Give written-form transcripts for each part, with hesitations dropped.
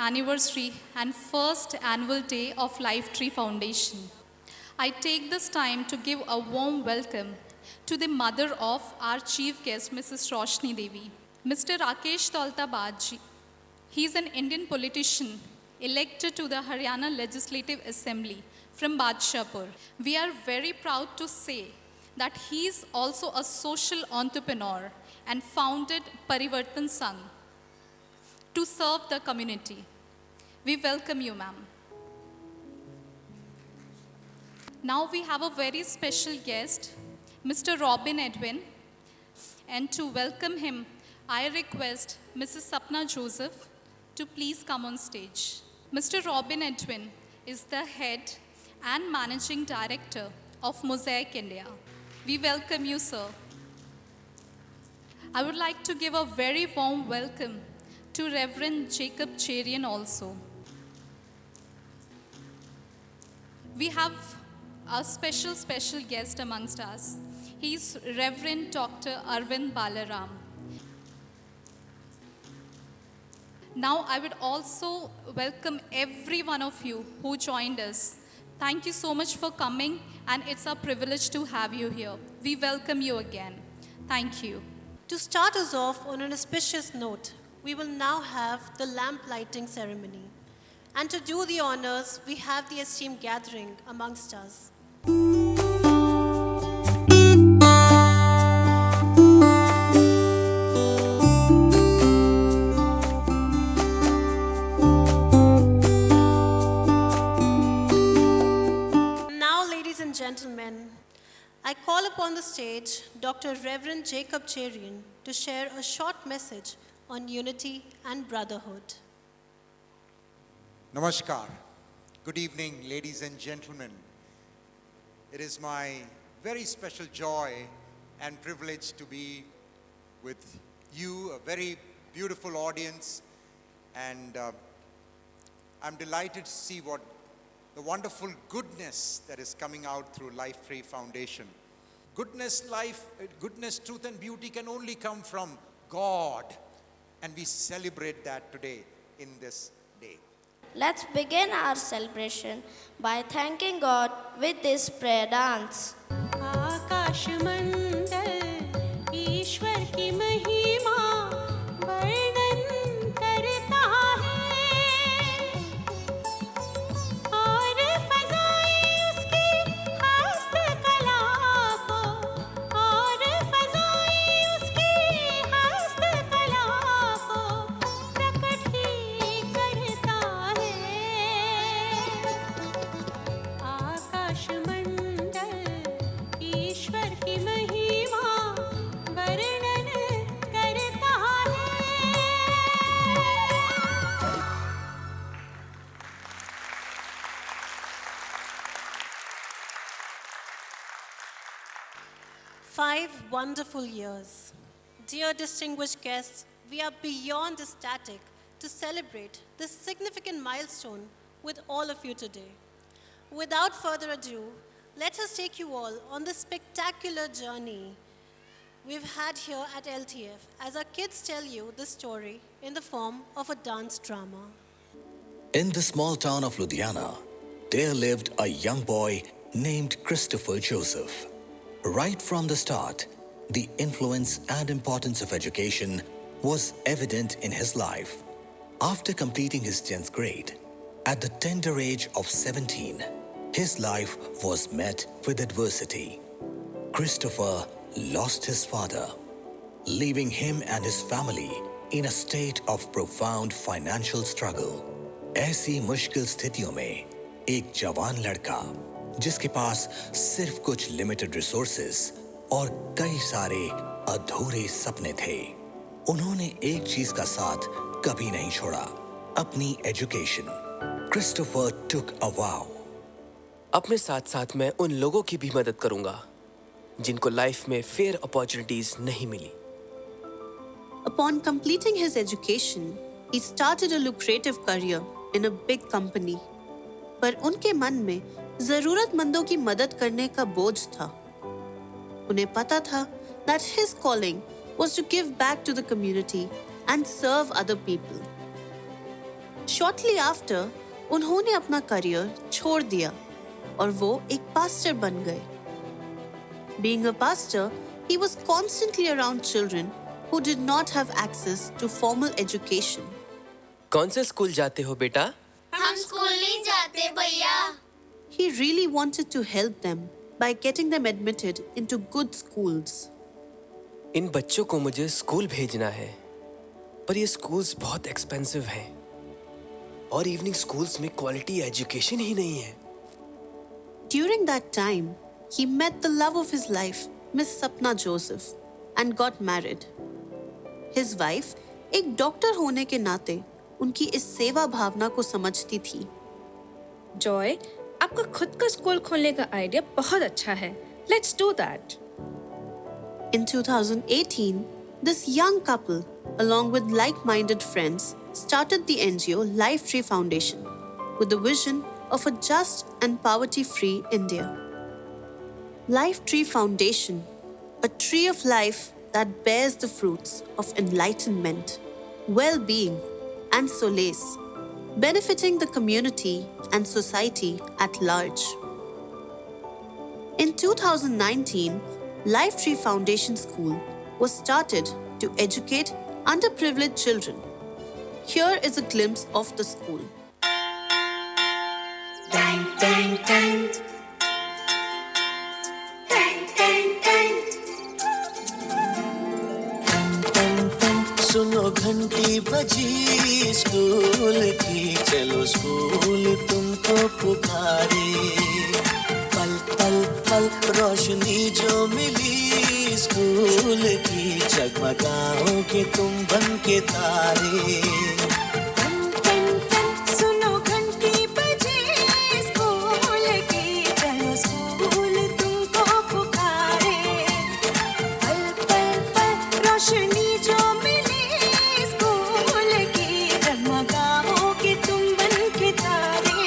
anniversary and first annual day of Life Tree Foundation. I take this time to give a warm welcome to the mother of our chief guest, Mrs. Roshni Devi, Mr. Rakesh Taltabadji. He is an Indian politician elected to the Haryana Legislative Assembly from Badshapur. We are very proud to say that he is also a social entrepreneur and founded Parivartan Sangh to serve the community. We welcome you, ma'am. Now we have a very special guest, Mr. Robin Edwin. And to welcome him, I request Mrs. Sapna Joseph to please come on stage. Mr. Robin Edwin is the head and managing director of Mosaic India. We welcome you, sir. I would like to give a very warm welcome to Reverend Jacob Cherian also. We have a special guest amongst us. He is Reverend Dr. Arvind Balaram. Now I would also welcome every one of you who joined us. Thank you so much for coming, and it's a privilege to have you here. We welcome you again. Thank you. To start us off on an auspicious note, we will now have the lamp lighting ceremony. And to do the honors, we have the esteemed gathering amongst us. Now, ladies and gentlemen, I call upon the stage Dr. Reverend Jacob Cherian to share a short message on unity and brotherhood. Namaskar. Good evening, ladies and gentlemen. It is my very special joy and privilege to be with you, a very beautiful audience, and I'm delighted to see what the wonderful goodness that is coming out through Life Tree Foundation. Goodness, truth, and beauty can only come from God, and we celebrate that today in this day. Let's begin our celebration by thanking God with this prayer dance. आकाश मंडल ईश्वर की महिमा वर्णन करता है और फजाएं उसकी हस्तकला को और फजाएं उसकी हस्तकला को प्रकट ही करता आकाश मंडल ईश्वर की महिमा वर्णन करता है. Five wonderful years. Dear distinguished guests, we are beyond ecstatic to celebrate this significant milestone with all of you today. Without further ado, let us take you all on this spectacular journey we've had here at LTF as our kids tell you the story in the form of a dance drama. In the small town of Ludhiana, there lived a young boy named Christopher Joseph. Right from the start, the influence and importance of education was evident in his life. After completing his 10th grade, at the tender age of 17, his life was met with adversity. Christopher lost his father, leaving him and his family in a state of profound financial struggle. ऐसी मुश्किल स्थितियों में एक जवान लड़का जिसके पास सिर्फ कुछ लिमिटेड रिसोर्सेज और कई सारे अधूरे सपने थे, उन्होंने एक चीज का साथ कभी नहीं छोड़ा, अपनी एजुकेशन. क्रिस्टोफर टुक अ वाव. अपने साथ साथ मैं उन लोगों की भी मदद करूंगा जिनको लाइफ में फेयर अपॉर्चुनिटीज नहीं मिली. Upon completing his education, he started a lucrative career in a big company. पर उनके मन में जरूरतमंदों की मदद करने का बोझ था. उन्हें पता था that his calling was to give back to the community and serve other people. Shortly after, उन्होंने अपना करियर छोड़ दिया और वो एक पास्टर बन गए. Being a pastor, he was constantly around children who did not have access to formal education. कौन से स्कूल जाते हो बेटा? हम स्कूल नहीं जाते भैया. He really wanted to help them by getting them admitted into good schools. इन बच्चों को मुझे स्कूल भेजना है, पर ये स्कूल्स बहुत एक्सपेंसिव हैं और इवनिंग स्कूल्स में क्वालिटी एजुकेशन ही नहीं है. During that time, he met the love of his life, Miss Sapna Joseph, and got married. His wife, एक डॉक्टर होने के नाते, उनकी इस सेवा भावना को समझती थी. जॉय, आपका खुद का स्कूल खोलने का आइडिया बहुत अच्छा है. Let's do that. In 2018, this young couple, along with like-minded friends, started the NGO Life Tree Foundation with the vision of a just and poverty-free India. Life Tree Foundation, a tree of life that bears the fruits of enlightenment, well-being, and solace, benefiting the community and society at large. In 2019, Life Tree Foundation School was started to educate underprivileged children. Here is a glimpse of the school. सुनो घंटी बजी school की, चलो school तुमको पुकारे. पल पल पल रोशनी जो मिली स्कूल की, जगमगाओगे तुम बन के तारे. सुनो घंटी बजी स्कूल की, चलो स्कूल तुमको पुकारे. पल पल पल रोशनी जो मिली स्कूल की, जगमगाओगे तुम बन के तारे.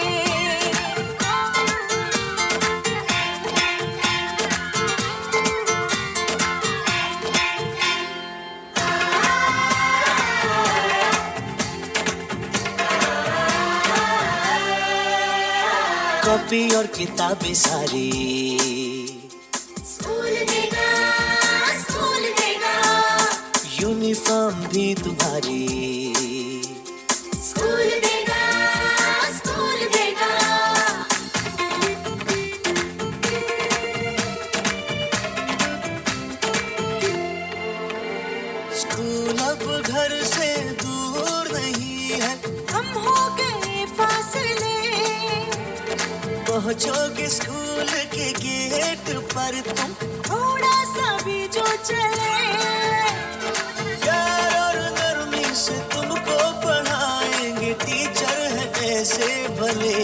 कॉपी और किताबें सारी स्कूल देगा, स्कूल देगा. यूनिफॉर्म भी तुम्हारी. स्कूल देगा, स्कूल देगा. स्कूल अब घर से दूर नहीं है, हम हो गए फासले. पहुंचोगे स्कूल के गेट पर तुम. थोड़ा सा भी जो चले, प्यार और नरमी से तुमको पढ़ाएंगे टीचर है ऐसे भले.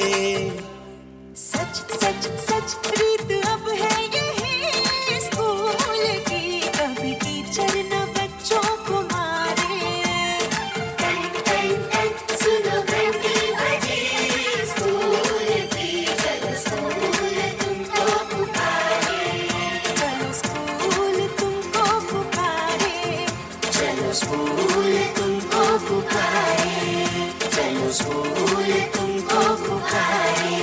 सच सच सच रीत अब है यही स्कूल की, कभी टीचर न बच्चों को मारे. सुनो घंटी बजी स्कूल की, चलो स्कूल तुमको पुकारे. चलो स्कूल तुमको पुकारे. चलो स्कूल तुमको पुकारे. चलो स्कूल तुमको पुकारे.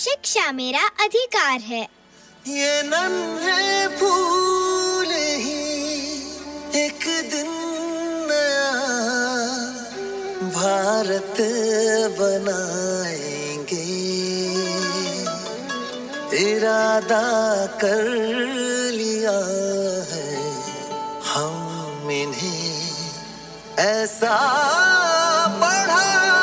शिक्षा मेरा अधिकार है. ये नन्हे फूल ही एक दिन नया भारत बनाएंगे. इरादा कर लिया है हम इन्हें ऐसा पढ़ाएंगे.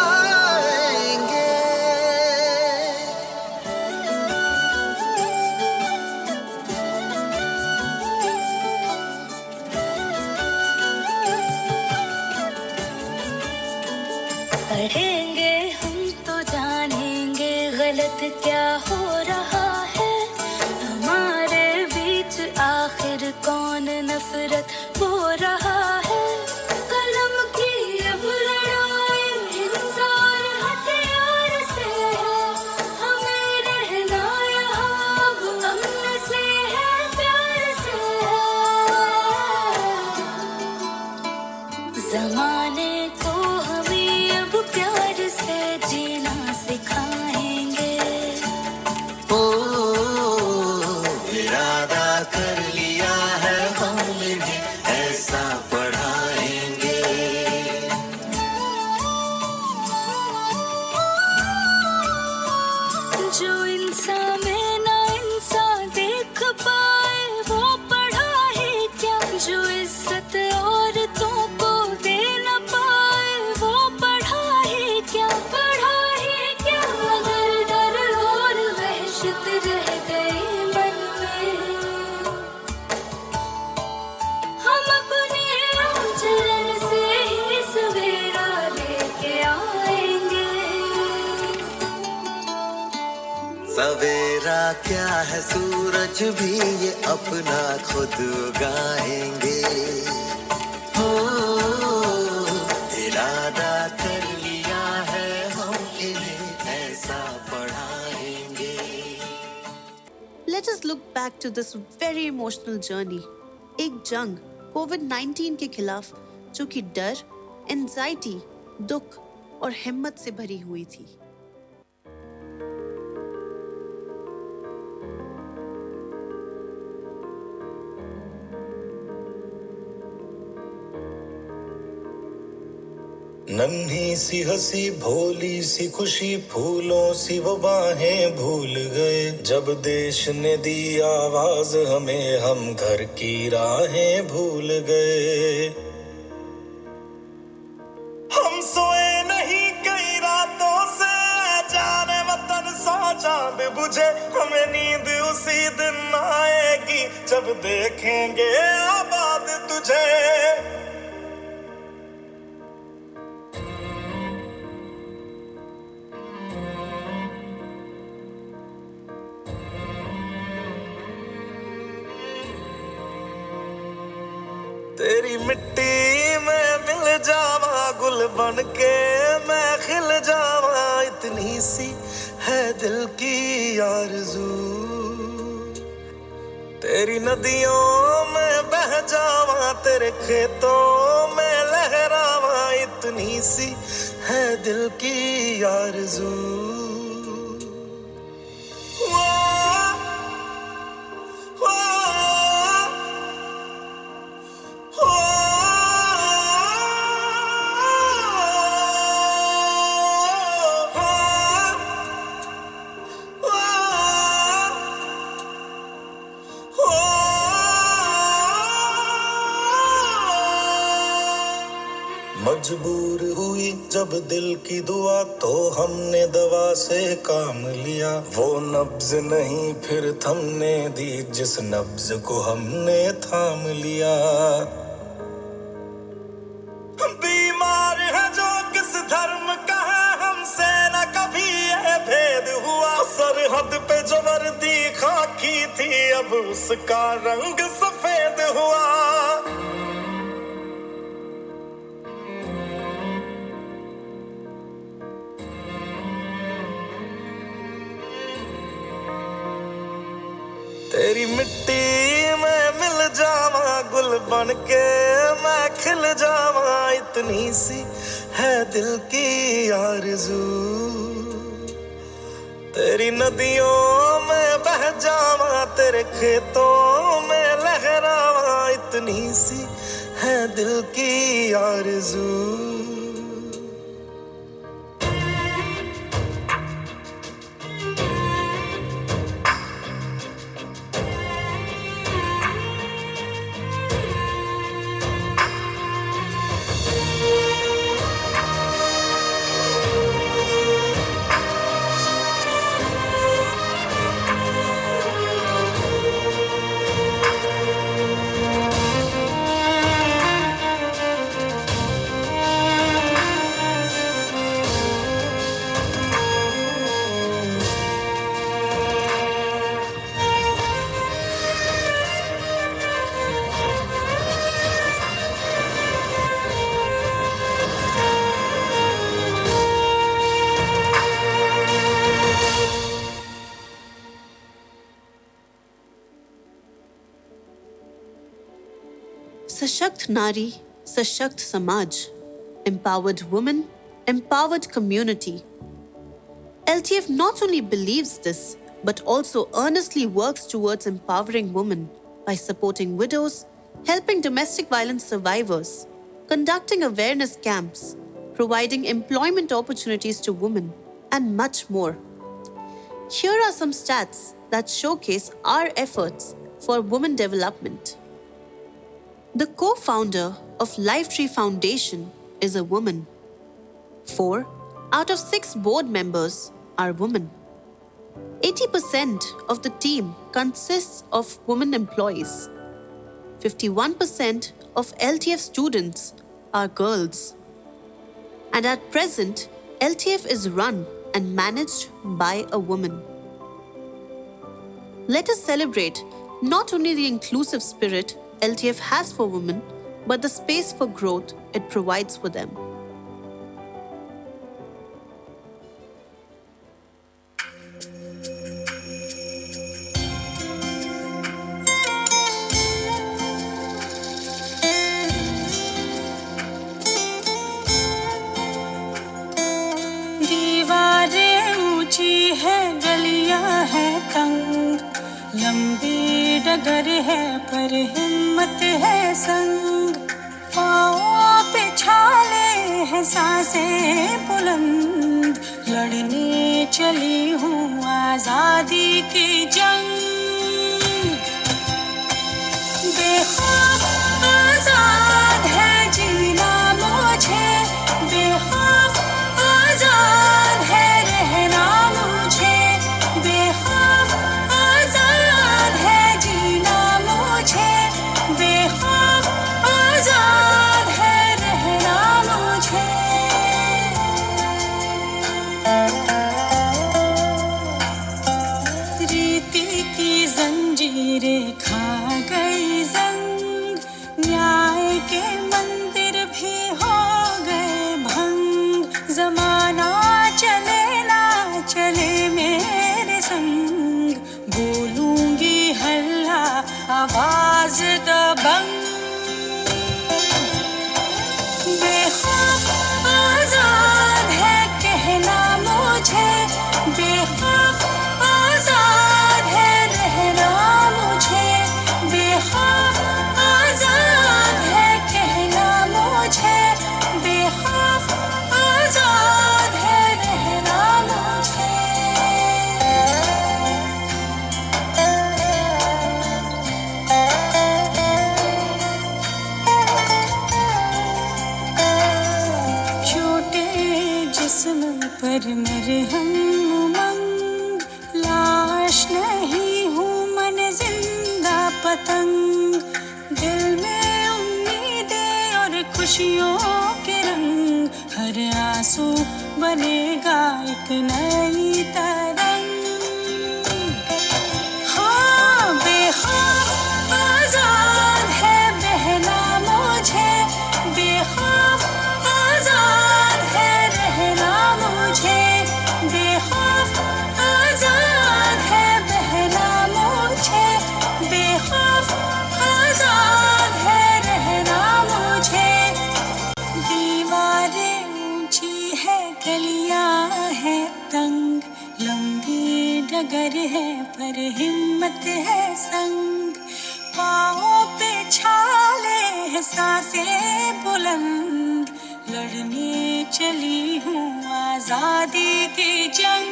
पढ़ेंगे हम तो जानेंगे गलत क्या हो रहा है. हमारे बीच आखिर कौन नफरत बो रहा है. कलम की अब लड़ाई हिंसा और हथियार से है. हमें रहना यहाँ अब अमन से है, प्यार से है. ज़माने सवेरा क्या है सूरज भी ये अपना खुद उगाएंगे। हो इरादा कर लिया है हम इन्हें ऐसा पढ़ाएंगे। Let us look back to this very emotional journey. एक जंग कोविड-19 के खिलाफ जो कि डर, एंजाइटी, दुख और हिम्मत से भरी हुई थी। नन्ही सी हंसी भोली सी खुशी फूलों सी वो बाहें भूल गए। जब देश ने दी आवाज हमें हम घर की राहें भूल गए। हम सोए नहीं कई रातों से जाने वतन सा चांद बुझे। हमें नींद उसी दिन आएगी जब देखेंगे आबाद तुझे। तेरी मिट्टी में मिल जावा गुल बन के मैं खिल जावा। इतनी सी है दिल की आरज़ू। तेरी नदियों में बह जावा तेरे खेतों में लहरावा। इतनी सी है दिल की आरज़ू। मजबूर हुई जब दिल की दुआ तो हमने दवा से काम लिया। वो नब्ज नहीं फिर थमने दी जिस नब्ज को हमने थाम लिया। बीमार है जो किस धर्म का है हमसे न कभी यह भेद हुआ। सरहद पे जो वर्दी खाकी थी अब उसका रंग सफेद हुआ। तेरी मिट्टी में मिल जावा गुल बन के मैं खिल जावा। इतनी सी है दिल की आरज़ू। तेरी नदियों में बह जावा तेरे खेतों में लहरावा। इतनी सी है दिल की आरज़ू। सशक्त नारी, सशक्त समाज, empowered woman, empowered community. LTF not only believes this, but also earnestly works towards empowering women by supporting widows, helping domestic violence survivors, conducting awareness camps, providing employment opportunities to women, and much more. Here are some stats that showcase our efforts for women development. The co-founder of Lifetree Foundation is a woman. 4 out of 6 board members are women. 80% of the team consists of women employees. 51% of LTF students are girls. And at present, LTF is run and managed by a woman. Let us celebrate not only the inclusive spirit LTF has for women, but the space for growth it provides for them. दीवारें ऊंची है, गलियां हैं तंग, लंबी डगर है पर हिम्मत है संग, पाँवों पे छाले हैं सांसें बुलंद, लड़ने चली हूँ आजादी की जंग, बेखौफ आजाद है जीना मुझे, बेखौफ आजाद है रहना मुझे, बेखौफ आजाद है जीना मुझे, बेखौफ आजाद है रहना मुझे। रीति की जंजीरें खा गई जंग, न्याय के मंदिर भी हो गए भंग, जमाना चले ना चले मेरे संग, बोलूंगी हल्ला आवाज दबंग, बेखौफ आजाद है कहना मुझे, बेखौफ आजाद है रहना मुझे, बेखौफ आजाद है कहना मुझे, बेखौफ आजाद है रहना मुझे। छोटे जिस्म पर मरहम उमंग, लाश नहीं हूँ मन जिंदा पतंग, दिल में उम्मीदें और खुशियों के रंग, हर आंसू बनेगा एक नई तरंग, हाँ बेखौफ आजाद है बहना मुझे, बेखौफ आजाद है रहना मुझे, बेखौफ आजाद है बहना मुझे, बेखौफ आजाद है रहना मुझे। दीवारें ऊंची है, गलियां हैं तंग, लंबी डगर है पर हिम्मत है संग, पाँवों पे छाले हैं सांसें बुलंद, लड़ने चली हूँ आजादी की जंग,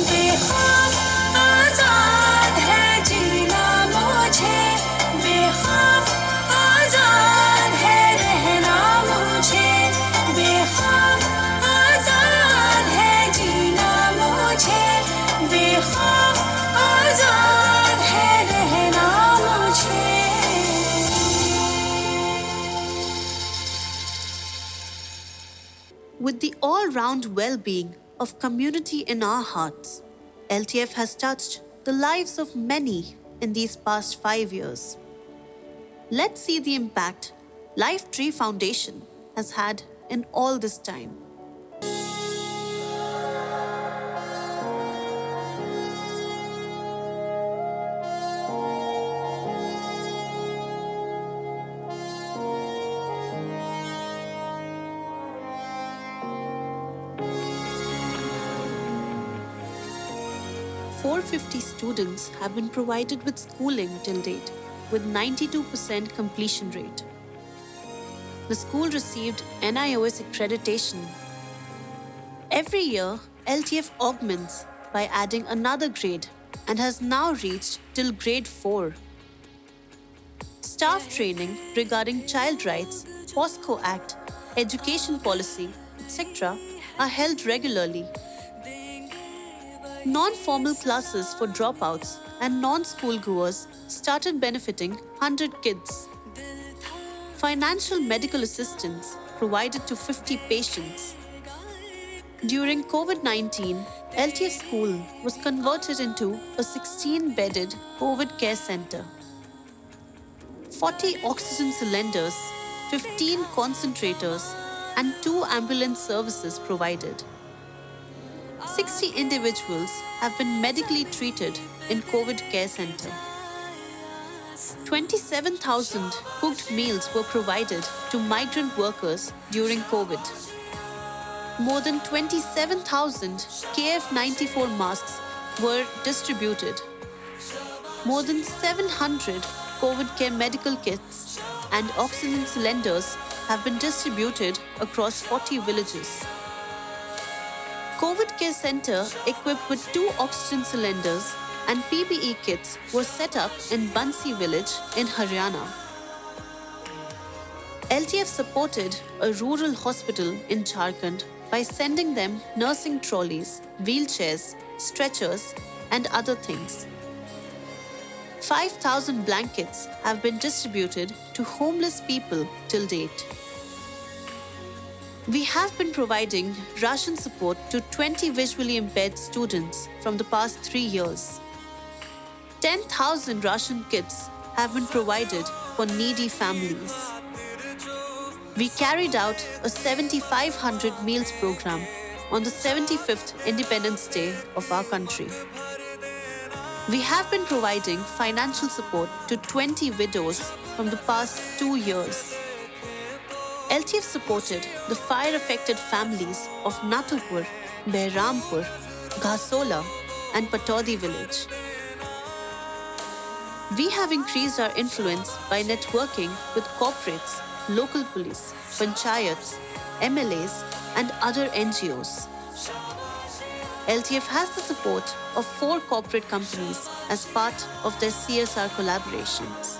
बेखौफ आजाद है जीना मुझे, बेखौफ आजाद है रहना मुझे, बेखौफ आजाद है जीना मुझे, बेखौफ आजाद है रहना मुझे। With the all-round well-being of community in our hearts, LTF has touched the lives of many in these past 5 years. Let's see the impact Life Tree Foundation has had in all this time. .450 students have been provided with schooling till date, with 92% completion rate. The school received NIOS accreditation. Every year, LTF augments by adding another grade and has now reached till grade 4. Staff training regarding child rights, POSCO Act, education policy, etc. are held regularly. Non-formal classes for dropouts and non-school goers started benefiting 100 kids. Financial medical assistance provided to 50 patients. During COVID-19, LTF School was converted into a 16-bedded COVID care center. 40 oxygen cylinders, 15 concentrators, and 2 ambulance services provided. 60 individuals have been medically treated in COVID care center. 27,000 cooked meals were provided to migrant workers during COVID. More than 27,000 KF94 masks were distributed. More than 700 COVID care medical kits and oxygen cylinders have been distributed across 40 villages. COVID Care Center equipped with 2 oxygen cylinders and PPE kits was set up in Bansi village in Haryana. LTF supported a rural hospital in Jharkhand by sending them nursing trolleys, wheelchairs, stretchers, and other things. 5,000 blankets have been distributed to homeless people till date. We have been providing ration support to 20 visually impaired students from the past 3 years. 10,000 ration kits have been provided for needy families. We carried out a 7,500 meals program on the 75th Independence Day of our country. We have been providing financial support to 20 widows from the past 2 years. LTF supported the fire-affected families of Nathupur, Behrampur, Ghasola, and Patodi village. We have increased our influence by networking with corporates, local police, panchayats, MLAs, and other NGOs. LTF has the support of 4 corporate companies as part of their CSR collaborations.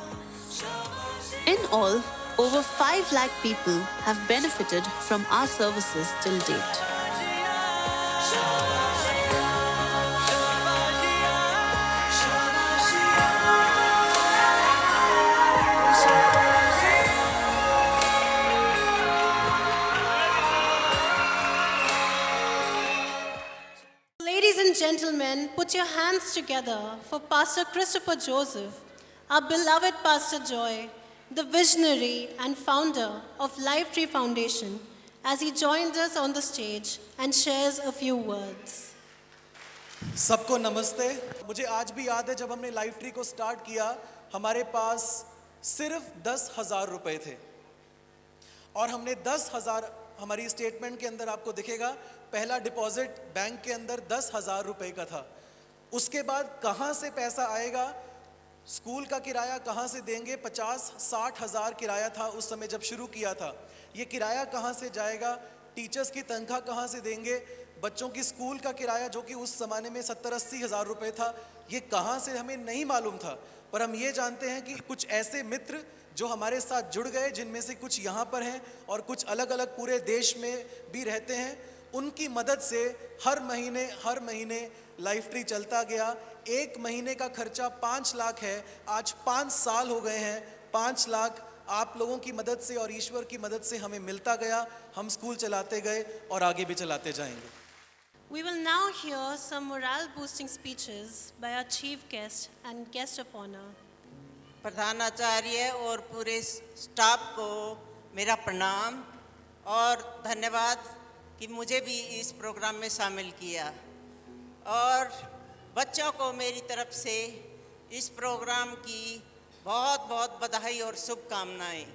In all, over 5 lakh people have benefited from our services till date. Ladies and gentlemen, put your hands together for Pastor Christopher Joseph, our beloved Pastor Joy, the visionary and founder of Life Tree Foundation, as he joins us on the stage and shares a few words. सबको नमस्ते। मुझे आज भी याद है जब हमने life tree को स्टार्ट किया, हमारे पास सिर्फ 10,000 रुपए थे और हमने 10,000, हमारी स्टेटमेंट के अंदर आपको दिखेगा, पहला डिपॉजिट बैंक के अंदर 10,000 रुपए का था। उसके बाद कहाँ से पैसा आएगा, स्कूल का किराया कहाँ से देंगे, 50-60 हज़ार किराया था उस समय जब शुरू किया था। ये किराया कहाँ से जाएगा, टीचर्स की तनख्वाह कहाँ से देंगे, बच्चों की स्कूल का किराया जो कि उस ज़माने में 70-80 हज़ार रुपये था, ये कहाँ से हमें नहीं मालूम था। पर हम ये जानते हैं कि कुछ ऐसे मित्र जो हमारे साथ जुड़ गए, जिनमें से कुछ यहाँ पर हैं और कुछ अलग अलग पूरे देश में भी रहते हैं, उनकी मदद से हर महीने लाइफ ट्री चलता गया। 1 महीने का खर्चा 5 लाख है, आज 5 साल हो गए हैं। 5 लाख आप लोगों की मदद से और ईश्वर की मदद से हमें मिलता गया। हम स्कूल चलाते गए और आगे भी चलाते जाएंगे। We will now hear some morale-boosting speeches by our chief guest and guest of honor. प्रधानाचार्य और पूरे स्टाफ को मेरा प्रणाम और धन्यवाद कि मुझे भी इस प्रोग्राम में शामिल किया, और बच्चों को मेरी तरफ से इस प्रोग्राम की बहुत बहुत बधाई और शुभकामनाएं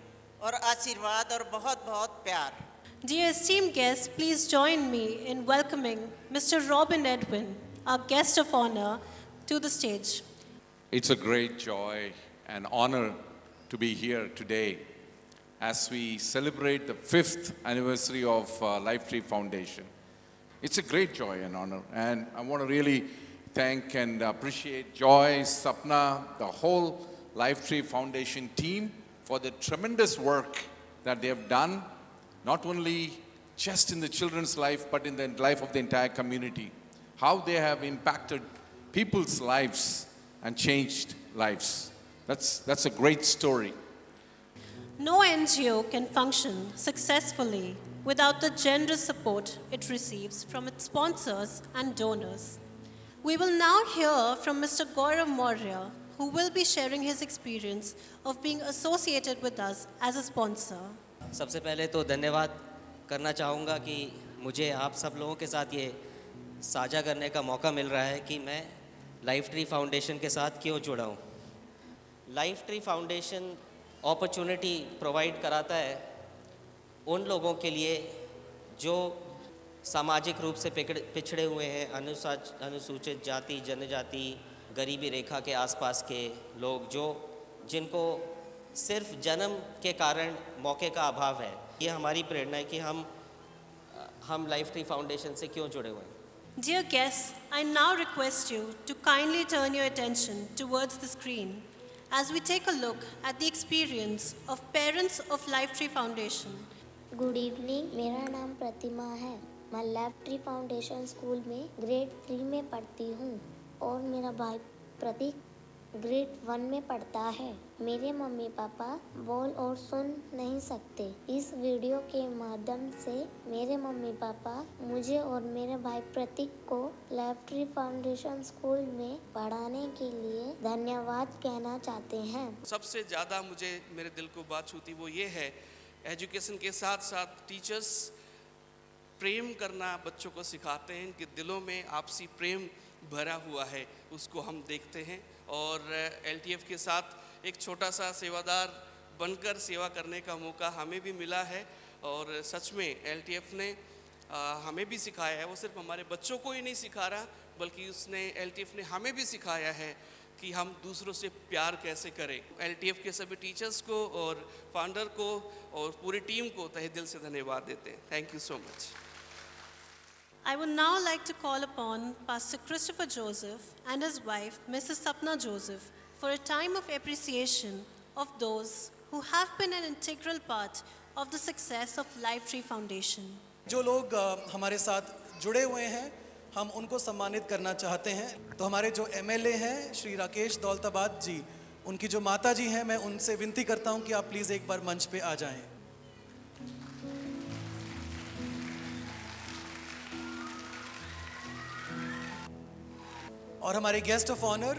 और आशीर्वाद और बहुत बहुत प्यार। Dear esteemed guests, please join me in welcoming Mr. Robin Edwin, our guest of honor, to the stage. It's a great joy and honor to be here today as we celebrate the 5th anniversary of Life Tree Foundation. It's a great joy and honor, and I want to really thank and appreciate Joy, Sapna, the whole Life Tree Foundation team for the tremendous work that they have done, not only just in the children's life, but in the life of the entire community. How they have impacted people's lives and changed lives. That's a great story. No NGO can function successfully without the generous support it receives from its sponsors and donors. We will now hear from Mr. Gaurav Maurya, who will be sharing his experience of being associated with us as a sponsor. सबसे पहले तो धन्यवाद करना चाहूँगा कि मुझे आप सब लोगों के साथ ये साझा करने का मौका मिल रहा है कि मैं लाइफ ट्री फाउंडेशन के साथ क्यों जुड़ा हूँ। Life tree foundation opportunity provide कराता है उन लोगों के लिए जो सामाजिक रूप से पिछड़े हुए हैं, अनुसूचित जाति, जनजाति, गरीबी रेखा के आसपास के लोग, जिनको सिर्फ जन्म के कारण मौके का अभाव है। ये हमारी प्रेरणा है कि हम लाइफ ट्री फाउंडेशन से क्यों जुड़े हुए हैं। Dear guests, I now request you to kindly turn your attention towards the screen as we take a look at the experience of parents of Life Tree Foundation. Good evening, मेरा नाम प्रतिमा है। मैं life tree foundation school में grade 3 में पढ़ती हूँ और मेरा भाई प्रतीक ग्रेड 1 में पढ़ता है। मेरे मम्मी पापा बोल और सुन नहीं सकते। इस वीडियो के माध्यम से मेरे मम्मी पापा मुझे और मेरे भाई प्रतीक को लाइफ ट्री फाउंडेशन स्कूल में पढ़ाने के लिए धन्यवाद कहना चाहते हैं। सबसे ज़्यादा मुझे मेरे दिल को बात छूती वो ये है, एजुकेशन के साथ साथ टीचर्स प्रेम करना बच्चों को सिखाते हैं। इनके दिलों में आपसी प्रेम भरा हुआ है, उसको हम देखते हैं। और एलटीएफ के साथ एक छोटा सा सेवादार बनकर सेवा करने का मौका हमें भी मिला है। और सच में एलटीएफ ने हमें भी सिखाया है। वो सिर्फ हमारे बच्चों को ही नहीं सिखा रहा, बल्कि एलटीएफ ने हमें भी सिखाया है कि हम दूसरों से प्यार कैसे करें। एलटीएफ के सभी टीचर्स को और फाउंडर को और पूरी टीम को तहे दिल से धन्यवाद देते हैं। Thank you so much. I would now like to call upon Pastor Christopher Joseph and his wife, Mrs. Sapna Joseph, for a time of appreciation of those who have been an integral part of the success of Life Tree Foundation. जो लोग हमारे साथ जुड़े हुए हैं, हम उनको सम्मानित करना चाहते हैं। तो हमारे जो एमएलए हैं श्री राकेश दौलताबाद जी, उनकी जो माता जी हैं, मैं उनसे विनती करता हूं कि आप प्लीज़ एक बार मंच पे आ जाएं। और हमारे guest of honour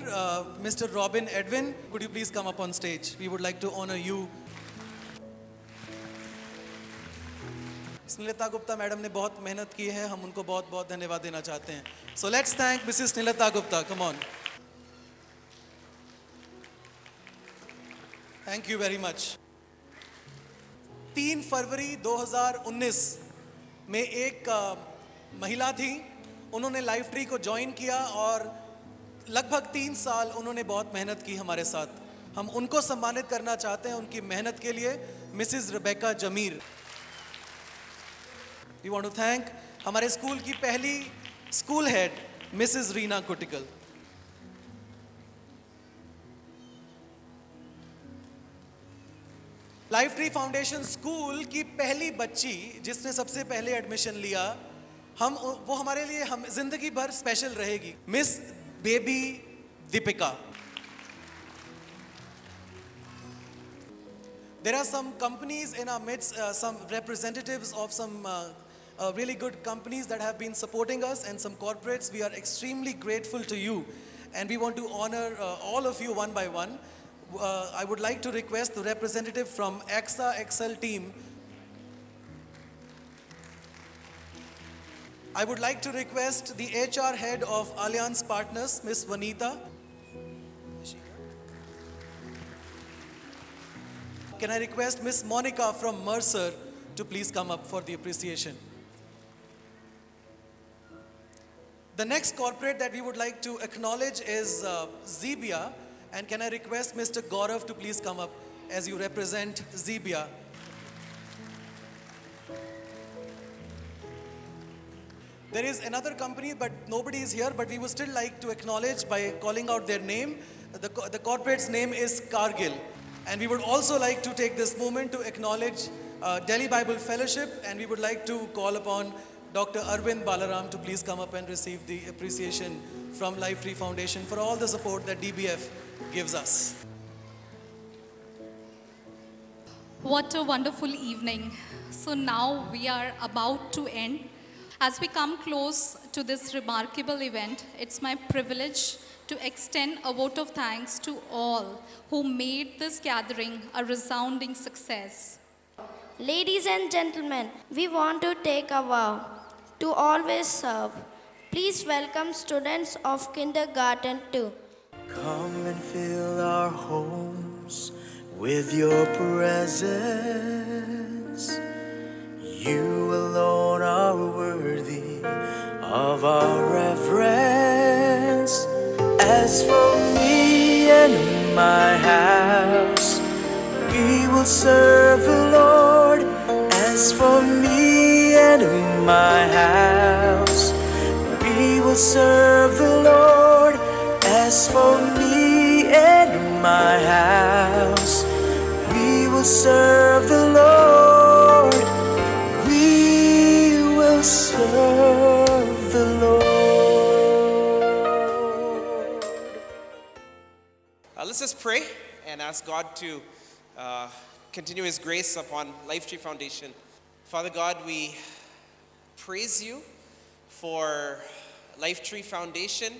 mister Robin Edwin, could you please come up on stage? We would like to honour you. Snilata Gupta madam ने बहुत मेहनत की है, हम उनको बहुत बहुत धन्यवाद देना चाहते हैं। So let's thank missus Snilata Gupta, come on. Thank you very much. 3 फरवरी 2019 में एक महिला थी, उन्होंने लाइफ ट्री को ज्वाइन किया और लगभग 3 साल उन्होंने बहुत मेहनत की हमारे साथ। हम उनको सम्मानित करना चाहते हैं उनकी मेहनत के लिए, missus Rebecca Zameer. We want to thank हमारे स्कूल की पहली school head missus Reena Kuttikal. Life tree foundation school की पहली बच्ची जिसने सबसे पहले एडमिशन लिया, वो हमारे लिए जिंदगी भर स्पेशल रहेगी, miss baby Deepika. There are some companies in our midst, some representatives of some really good companies that have been supporting us and some corporates. We are extremely grateful to you and we want to honor all of you one by one. I would like to request the representative from AXA XL team. I would like to request the HR head of Allianz Partners, Ms. Vanita. Can I request Ms. Monica from Mercer to please come up for the appreciation? The next corporate that we would like to acknowledge is Zebia. And can I request Mr. Gaurav to please come up as you represent Zebia? There is another company, but nobody is here, but we would still like to acknowledge by calling out their name. The corporate's name is Cargill. And we would also like to take this moment to acknowledge Delhi Bible Fellowship, and we would like to call upon Dr. Arvind Balaram to please come up and receive the appreciation from Life Tree Foundation for all the support that DBF gives us. What a wonderful evening. So now we are about to end. As we come close to this remarkable event, it's my privilege to extend a vote of thanks to all who made this gathering a resounding success. Ladies and gentlemen, we want to take a vow to always serve. Please welcome students of Kindergarten 2. Come and fill our homes with your presence. You alone are worthy of our reverence. As for me and my house, we will serve the Lord. As for me and my house, we will serve the Lord. As for me and my house, we will serve the Lord. We will serve the Lord. Let's just pray and ask God to continue His grace upon Lifetree Foundation. Father God, we praise you for Lifetree Foundation,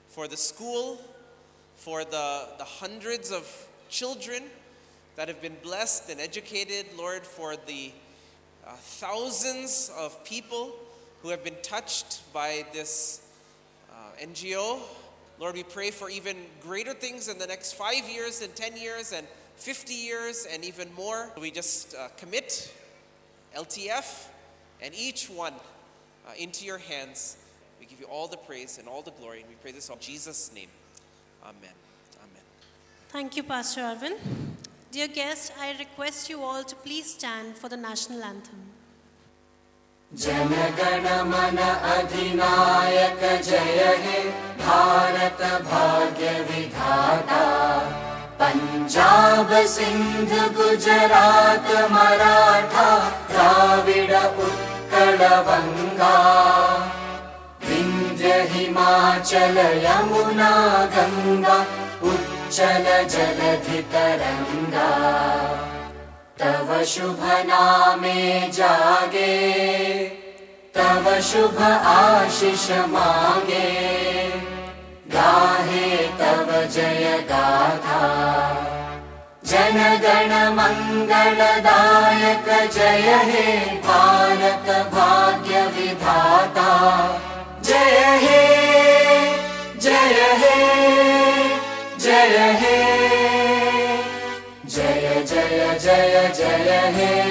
for the school, for the hundreds of children that have been blessed and educated, Lord, for the thousands of people who have been touched by this NGO. Lord, we pray for even greater things in the next 5 years and 10 years and 50 years and even more. We just commit LTF and each one into your hands. We give you all the praise and all the glory, and we pray this in Jesus' name. Amen. Amen. Thank you, Pastor Arvind. Dear guests, I request you all to please stand for the national anthem. जनगण मन अधिनायक जय हे भारत भाग्य विधाता पंजाब सिंध गुजरात मराठा द्राविड उत्कल बंगा विंध्य हिमाचल यमुना गंगा उच्चल जलधि तरंगा तव शुभ नामे जागे तव शुभ आशीष मांगे गाहे तव जय गाथा जन गण मंगलदायक जय हे भारत भाग्य विधाता जय हे जय हे जय हे जय जय जय जय हे